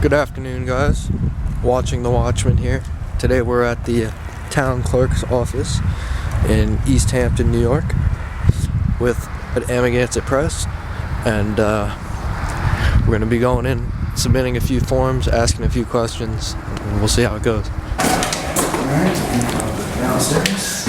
Good afternoon, guys. Watching the Watchmen here. Today we're at the town clerk's office in East Hampton, New York, with at Amagansett Press, and we're going to be going in, submitting a few forms, asking a few questions, and we'll see how it goes. Alright, downstairs.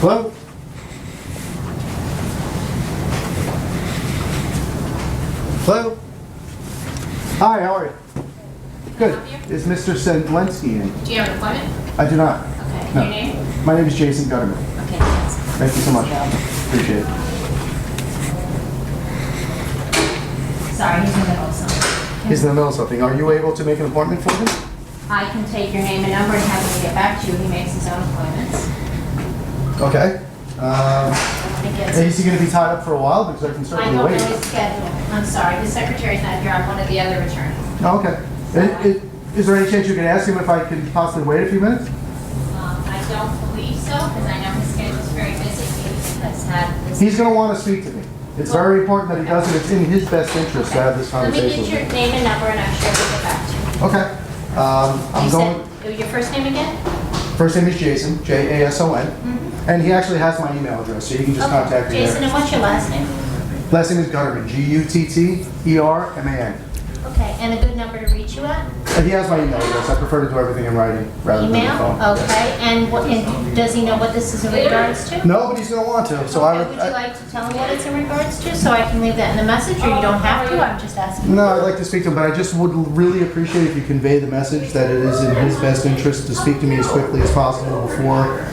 Hello? Hello? Hi, how are you? Good. Is Mr. Sendlenski in? Do you have an appointment? I do not. Okay. No. Your name? My name is Jason Gutterman. Okay, thanks. Thank you so much. Appreciate it. Sorry, he's in the middle of something. He's in the middle of something. Are you able to make an appointment for him? I can take your name and number and have him get back to you. He makes his own appointments. Okay. Is he going to be tied up for a while? Because I can I certainly don't know wait. his schedule. I'm sorry, his secretary's not here. I'm one of the other attorneys. Oh, okay. Is there any chance you can ask him if I can possibly wait a few minutes? I don't believe so, because I know his schedule's very busy. He has had this. He's going to want to speak to me. It's very important that he does it. It's in his best interest to have this Let me conversation get with your me. name and number and I'm sure he'll get back to you. Okay. I'm You going. said your first name again? First name is Jason, Jason, and he actually has my email address, so you can just contact me Jason, there. and what's your last name? Last name is Gutterman, Gutterman. Okay, and a good number to reach you at? And he has my email address. I prefer to do everything in writing rather than the Email? phone. Okay, and does he know what this is in regards to? No, but he's going to want to. So Okay, would you like to tell him what it's in regards to, so I can leave that in the message, or you don't have to? I'm just asking. No, I'd like to speak to him, but I just would really appreciate if you convey the message that it is in his best interest to speak to me as quickly as possible before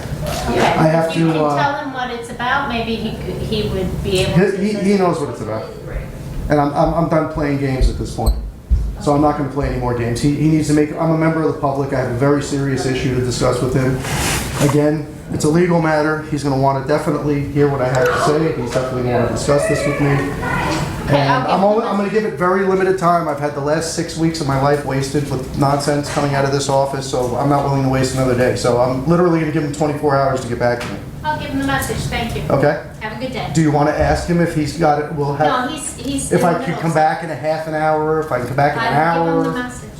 Okay. I have If you to, can tell him what it's about, maybe he would be able to. he knows what it's about. And I'm done playing games at this point. So I'm not going to play any more games. He needs to make, I'm a member of the public. I have a very serious issue to discuss with him. Again, it's a legal matter. He's going to want to definitely hear what I have to say. He's definitely going to want to discuss this with me. And I'm going to give it very limited time. I've had the last 6 weeks of my life wasted with nonsense coming out of this office, so I'm not willing to waste another day. So I'm literally going to give him 24 hours to get back to me. I'll give him the message, thank you. Okay? Have a good day. Do you want to ask him if he's got it? We'll have. No, he's. If in I the could middle come of back in a half an hour, if I can come back in an something. I'll give him the hour. message.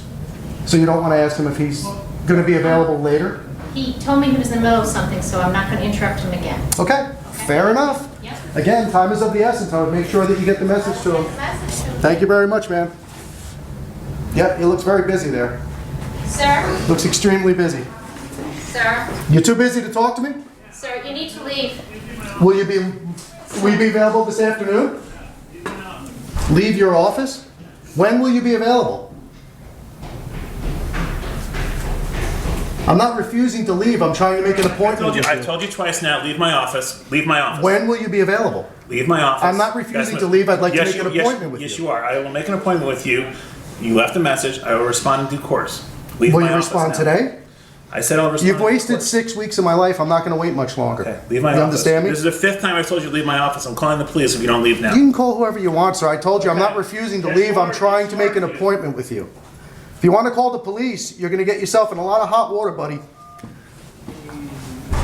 So you don't want to ask him if he's going to be available later? He told me he was in the middle of something, so I'm not going to interrupt him again. Okay, fair enough. Yep. Again, time is of the essence. I would make sure that you get the message to Get the him. message to him. Thank you very much, ma'am. Yep, he looks very busy there. Sir, Looks extremely busy. sir, You too busy to talk to me? sir, you need to leave. Will you be available this afternoon? Leave your office? When will you be available? I'm not refusing to leave. I'm trying to make an appointment with I've you. told you twice now, leave my office. Leave my office. When will you be available? Leave my office. I'm not refusing to leave. I'd like to Yes, make an you- appointment with Yes, you. you are. I will make an appointment with you. You left a message. I will respond in due course. Leave Will my you office respond now. today? I said I'll respond. You've in due wasted course. 6 weeks of my life. I'm not going to wait much longer. Okay, leave my You office. understand me? This is the 5th time I've told you to leave my office. I'm calling the police if you don't leave now. You can call whoever you want, sir. I told you I'm not Okay. refusing to Yes, leave. you I'm are. trying Yes, to you make are. an appointment with you. If you want to call the police, you're going to get yourself in a lot of hot water, buddy.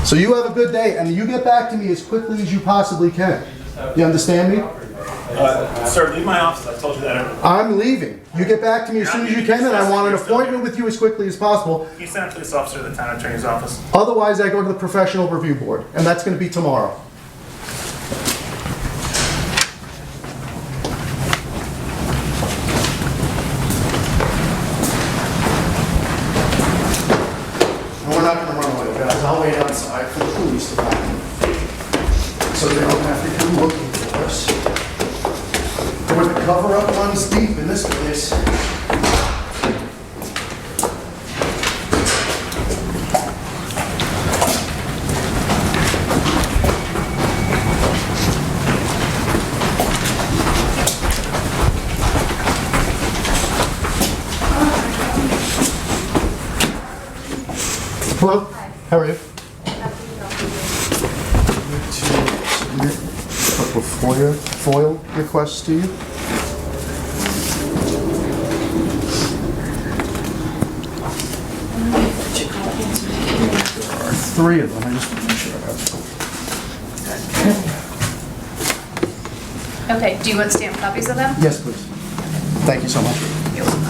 So you have a good day, and you get back to me as quickly as you possibly can. You understand me? Sir, leave my office. I've told you that. I'm leaving. You get back to me as soon as you can, and I want an appointment with you as quickly as possible. You sent a police officer to the town attorney's office. Otherwise, I go to the professional review board, and that's going to be tomorrow. And we're not going to run away, guys. I'll wait outside for the police department, so they don't have to come looking for us. Boy, the cover-up runs deep in this place. Hello, how are you? couple of FOIL requests to you. There are 3 of them. I just want to make sure I have. Okay, do you want stamped copies of them? Yes, please. Thank you so much. You're welcome.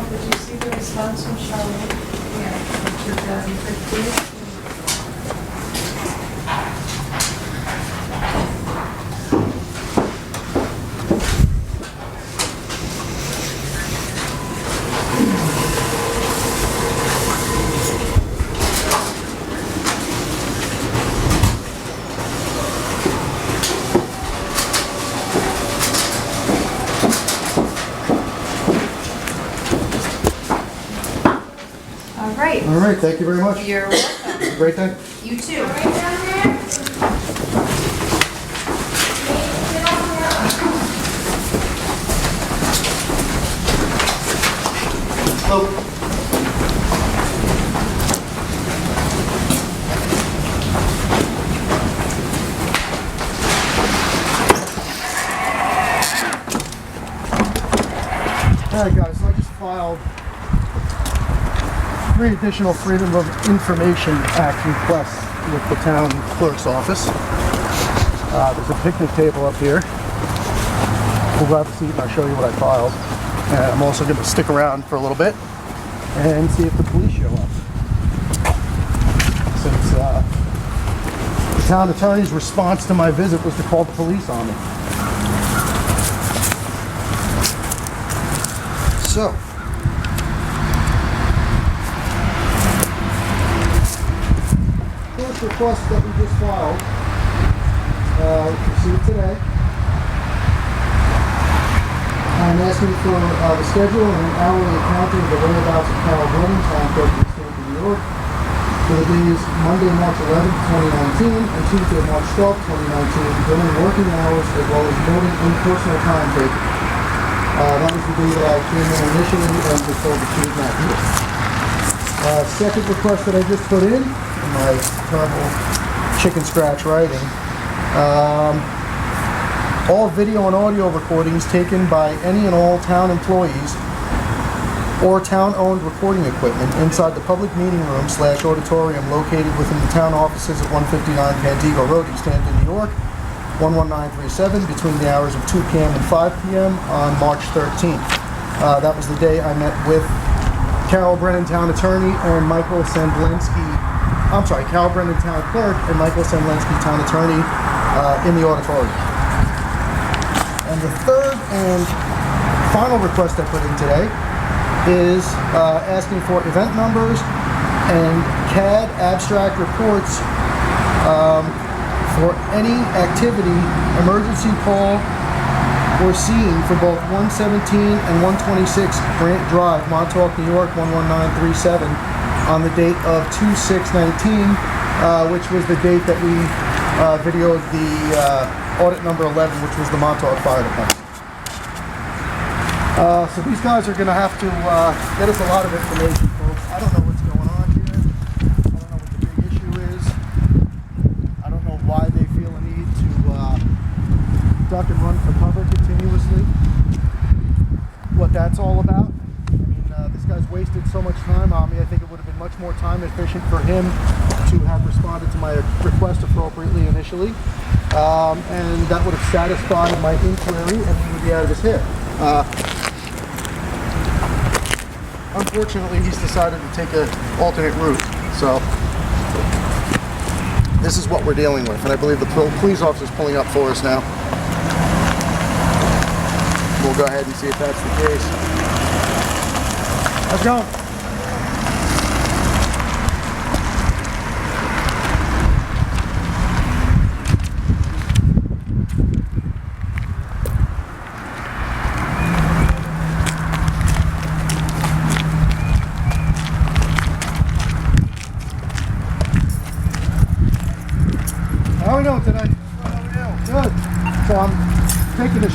Did you see the response from Charlotte? Yeah, from 2015. All right, thank you very much. You're welcome. Great day. You too. Hello. All right, guys, so I just filed 3 additional Freedom of Information Act requests with the town clerk's office. There's a picnic table up here. We'll grab a seat and I'll show you what I filed. And I'm also going to stick around for a little bit and see if the police show up. Since the town attorney's response to my visit was to call the police on me. So, first request that we just filed, received today. I'm asking for the schedule and an hourly accounting of the whereabouts of Carol Brennan, Town Clerk of Hampton, New York, for the days Monday, March 11th, 2019, and Tuesday, March 12th, 2019, during working hours as well as noting impersonal time taken. That was the day that I came in initially and was told that she was not here. Second request that I just put in my terrible chicken scratch writing. All video and audio recordings taken by any and all town employees or town-owned recording equipment inside the public meeting room / auditorium located within the town offices at 159 Pantego Road, East Hampton, New York, 11937 between the hours of 2 p.m. and 5 p.m. on March 13th. That was the day I met with Carol Brennan, Town Attorney, and Michael Sendlenski. I'm sorry, Carol Brennan, Town Clerk, and Michael Sendlenski, Town Attorney, in the auditorium. And the third and final request I put in today is asking for event numbers and CAD abstract reports for any activity, emergency call, or scene for both 117 and 126 Grant Drive, Montauk, New York, 11937 on the date of 2/6/19, which was the date that we videoed the audit number 11, which was the Montauk Fire Department. So these guys are going to have to get us a lot of information, folks. I don't know what's going on here. I don't know what the big issue is. I don't know why they feel a need to duck and run for cover continuously. What that's all about. I mean, this guy's wasted so much time on me. I think it would have been much more time efficient for him to have responded to my request appropriately initially. And that would have satisfied my inquiry and he would be out of his hair. Unfortunately, he's decided to take an alternate route. So this is what we're dealing with. And I believe the police officer's pulling up for us now. We'll go ahead and see if that's the case. How's it going?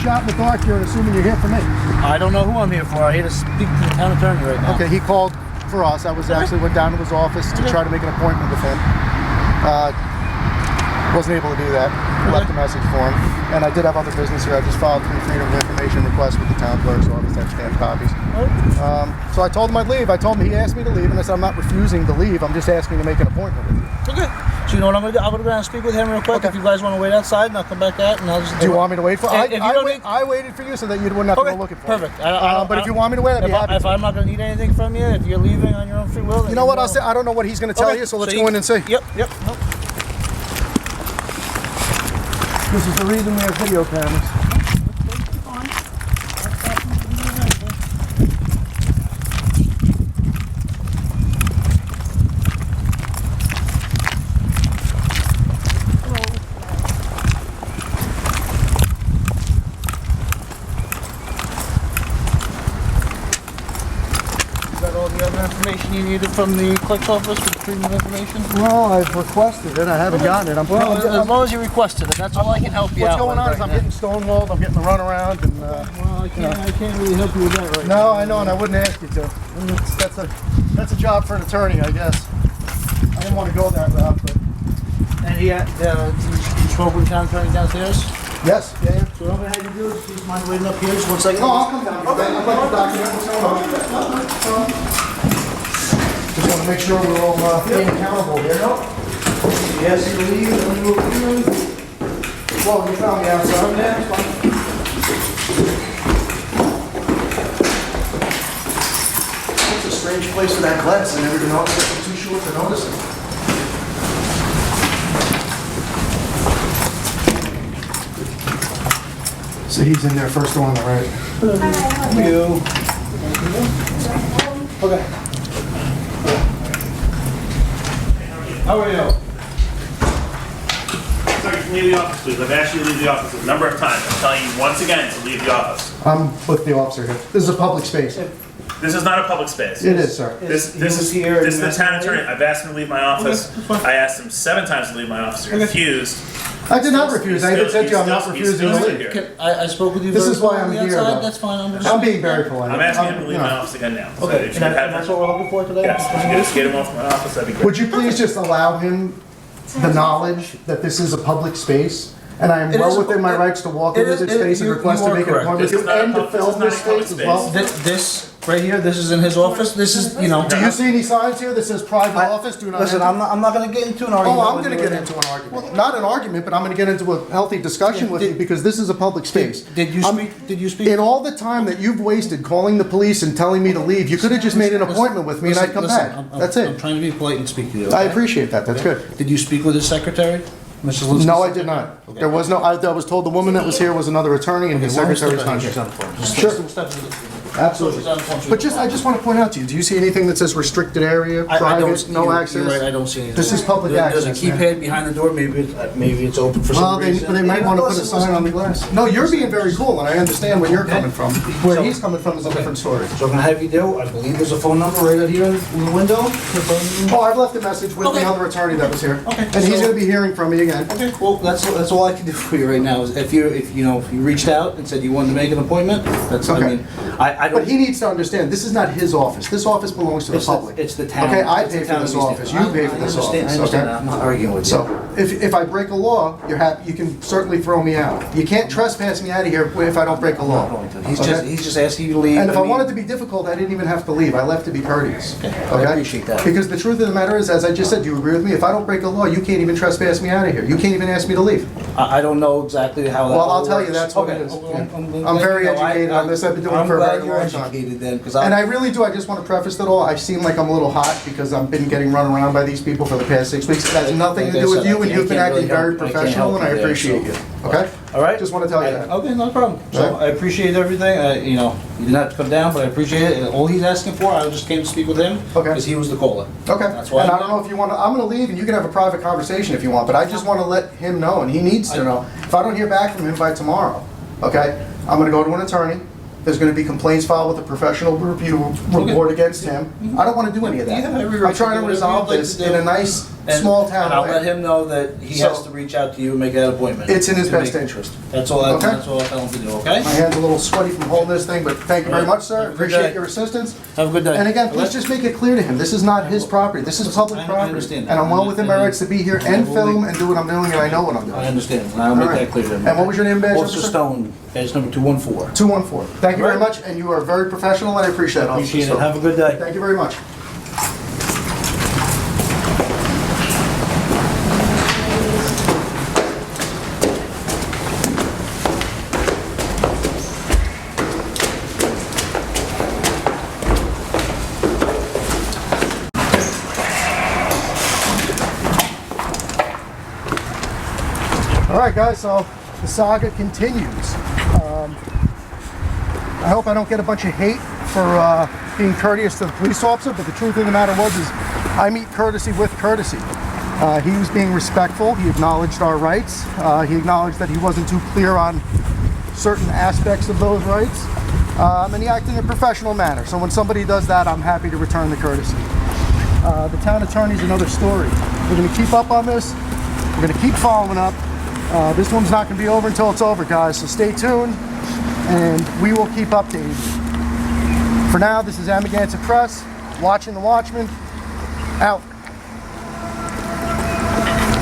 shot in the dark here and assuming you're here for me. I don't know who I'm here for. I'm here to speak to the town attorney right now. Okay, he called for us. I was actually went down to his office to try to make an appointment with him. Wasn't able to do that. Left a message for him. And I did have other business here. I just filed 3 freedom of information requests with the town clerk's office. Have stamped copies. So I told him I'd leave. I told him he asked me to leave, and I said I'm not refusing to leave. I'm just asking to make an appointment with you. Okay. So you know what I'm gonna do? I'm gonna go down and speak with him real quick. Okay. If you guys want to wait outside, and I'll come back out, and I'll just. Do you want me to wait for? If you don't need- I waited for you so that you wouldn't have to go looking for perfect. me. But if you want me to wait, I'd be happy. If I'm not gonna need anything from you, if you're leaving on your own free will, then You know what? I'll say. I don't know what he's going to tell you, so let's go in and see. Yep. Nope. This is the reason we have video cameras. Is that all the other information you needed from the clerk's office for the freedom of information? Well, I've requested it. I haven't gotten it. As long as you requested it, that's all I can help you What's out going with on is right I'm now. getting stonewalled. I'm getting the runaround, and Well, I can't really help you with that right now. no, I know, and I wouldn't ask you to. That's a job for an attorney, I guess. I didn't want to go that route, but And you spoke with the town attorney downstairs? yes, yeah. So what I'm gonna have you do is please mind waiting up here just 1 second. No, I'll come down. I'd like to document what's going on. Just want to make sure we're all being accountable here. Yes, you leave, and you will. Well, you found me outside. Yeah, it's fine. It's a strange place for that glass. I never even noticed it. I'm too short to notice it. So he's in there first door on the right. You. Okay. How are you? Sir, you can leave the office, please. I've asked you to leave the office a number of times. I'm telling you once again to leave the office. I'm with the officer here. This is a public space. This is not a public space. It is, sir. This was is here this is and the town attorney. I've asked him to leave my office. Okay, that's fine. I asked him 7 times to leave my office. He refused. I did not refuse. I even said to you I'm not He's refusing to still leave. here. I spoke with you. This very is why I'm politely here, outside. though. That's fine. I'm being very polite. I'm asking him to leave you my know. office again now. So Okay, you should have and that's what we're looking for today? Yes, if you could just get him off my office, that'd be great. Would you please just allow him the knowledge that this is a public space? And I am It well is a- within my rights to walk into this space and request to make an appointment This with is you not a and to pub- this film is not this a public space as well. This right here, this is in his office. This is, you know. Do you see any signs here that says private office? Do not Listen, enter? I'm not gonna get into an argument. Oh, I'm with going to you get right into now. an argument. Not an argument, but I'm going to get into a healthy discussion with you because this is a public space. Did you I'm- speak? Did you speak? In all the time that you've wasted calling the police and telling me to leave, you could have just made an appointment with me and I'd come back. That's I'm it. trying to be polite and speak to you. I okay? appreciate that. That's good. Did you speak with his secretary, Mrs. Lewis? No, I did not. There was no, I was told the woman that was here was another attorney and his secretary's not here. Sure. Absolutely. But just, I just want to point out to you, do you see anything that says restricted area, I don't. private, no You're access? right. I don't see anything. This is public There's access, a man. keypad behind the door. Maybe it's open for some Well, they reason. might want to put a sign on the glass. No, you're being very cool, and I understand where you're coming from. Where he's coming from is a different story. So I'm gonna have you do. I believe there's a phone number right out here in the window. Oh, I've left a message with the other attorney that was here. Okay, And he's so- gonna be hearing from me again. Okay, well, that's all I can do for you right now. Is if you reached out and said you wanted to make an appointment, that's I Okay. mean, I don't. But he needs to understand, this is not his office. This office belongs to the public. It's the town. Okay, I it's the pay for town this of East office. Hampton. You pay for this I understand, office, I understand. okay? I'm not arguing with you. So, if I break a law, you can certainly throw me out. You can't trespass me out of here if I don't break a I'm law. not going to. He's Okay? just asking you to leave. And if I mean, wanted to be difficult, I didn't even have to leave. I left to be courteous. I appreciate that. Because the truth of the matter is, as I just said, do you agree with me? If I don't break a law, you can't even trespass me out of here. You can't even ask me to leave. I don't know exactly how that Well, I'll all tell you, works. that's what Okay, it is. okay, I'm glad very you know. educated on this. I've been doing it for a very long I'm glad time. you're educated then, because And I really do, I just want to preface it all, I seem like I'm a little hot because I've been getting run around by these people for the past 6 weeks. It has nothing to do with you, and you've been acting very professional, and I appreciate you, okay? All right. Just want to tell you that. Okay, no problem. So Right. I appreciate everything. You know, you didn't have to come down, but I appreciate it. And all he's asking for, I just came to speak with him. Okay. Because he was the caller. Okay, That's why. and I don't know if you want to, I'm going to leave, and you can have a private conversation if you want, but I just want to let him know, and he needs to know. If I don't hear back from him by tomorrow, okay, I'm going to go to an attorney. There's going to be complaints filed with a professional review report against him. I don't want to do any of You have every that. right I'm trying to to do resolve whatever you'd like this to do. in a nice small town. And I'll let him know that he has So- to reach out to you and make that appointment. It's in his To best make- interest. That's all Okay. that's all I tell him to do, okay? My hand's a little sweaty from holding this thing, but thank you very much, sir. Have a good Appreciate day. your assistance. Have a good day. And again, please just make it clear to him, this is not his property, this is public I property. understand that. And I'm well within my rights to be here and I will film make- and do what I'm doing, and I know what I'm I doing. understand, and I'll make All right. that clear to him. And what was your name, badge Officer officer? Stone, badge number 214. 214. Thank you very All right. much, and you are very professional, and I appreciate it, Officer Appreciate it, Stone. have a good day. Thank you very much. All right, guys, so the saga continues. I hope I don't get a bunch of hate for being courteous to the police officer, but the truth of the matter is I meet courtesy with courtesy. He was being respectful. He acknowledged our rights. He acknowledged that he wasn't too clear on certain aspects of those rights. And he acted in a professional manner. So when somebody does that, I'm happy to return the courtesy. The town attorney's another story. We're going to keep up on this. We're going to keep following up. This one's not going to be over until it's over, guys, so stay tuned, and we will keep updating. For now, this is Amagansett Press, watching the Watchmen, out.